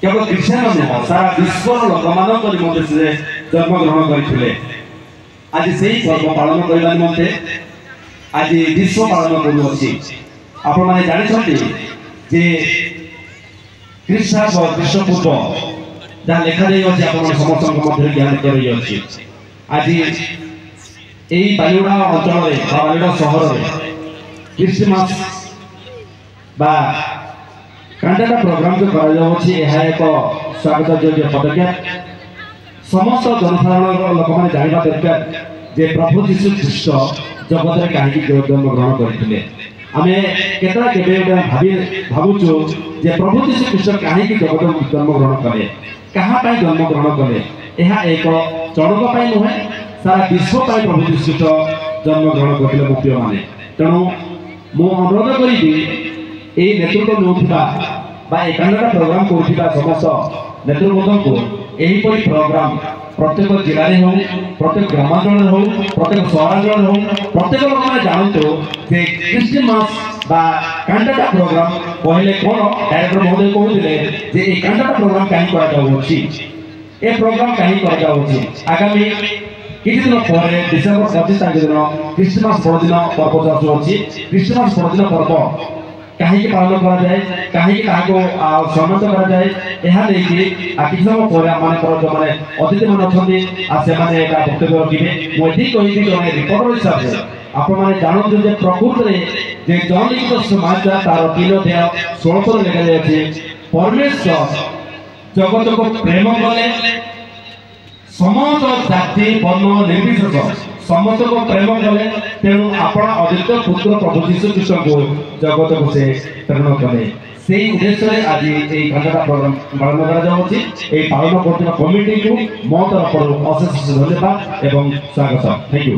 केवल ख्रीष्टियान नुह सारा विश्व लोक मान निमंते से जन्म ग्रहण करते आज से पर्व पालन करने निमंते आज विश्व पालन करुँच आपण मैंने जानते जे ख्रीष्टाब्द ख्रीष्टपूर्व जहाँ लिखा जाए समस्त ज्ञान कर आज यही बालिगुड़ा अंचल बालिगुड़ा सहर में क्रिसमस बा कैंडेटा प्रोग्राम जो करा एक स्वागत योग्य पदक्षेप समस्त जनसाधारण लोक मैंने जानवा दरकार जे प्रभु जीशु ख्रीष्ट जगत में कहीं जन्म ग्रहण करते आम केतला भावुचु जे प्रभु जीशु ख्रीष्ट कहीं जगत में जन्म ग्रहण कले क्या जन्म ग्रहण कले यह एक चढ़क नुहे सारा विश्व प्रभु जीशु ख्रीष्ट जन्म ग्रहण करते मुख्य माने तेणु मु अनुरोध करी नेतृत्व नौथिबा कैंडेटा प्रोग्राम करुवा समस्त नेतृवृंद को यहीपरि प्रोग्राम प्रत्येक जिले में हो प्रत्येक ग्रामांचल हो प्रत्येक सहरांचल हो प्रत्येक लोक मैंने जानतु जे क्रिसमस बा कैंडेटा प्रोग्राम कहले कौन डायरेक्टर महोदय कहते जे ये कैंडेटा प्रोग्राम कहीं कर प्रोग्राम कहीं कर आगामी किसी दिन पर डिसेम्बर 25 तारीख दिन क्रिसमस बड़दिन पर्व आसूँ क्रिसमस बड़दिन पर्व कहीं पालन करा जाए कहीं सम्मानित करा जाए यह लेकिन किसी समय पर जो मैंने अतिथि मैंने अच्छा से वक्तव्य रखिए मुझे कही जन रिपोर्टर हिसाब से आपण मैंने जानते जे प्रकृत में जौलिक समाज तार 3 अध्याय 16 लिखा जाए परमेश्वर जगत को प्रेम कले समस्त जाति वर्ण निर्विशेष समस्त को प्रेम कले तेणु आपण अद्वितीय पुत्र प्रभु जीशु ख्रीष्ट को जगत को से प्रेरण कले से उद्देश्य आज ये कैंडेटा प्रोग्राम पालन कर पालन कर कमिटी को मो तरफ अशेष धन्यवाद एवं स्वागत थैंक यू।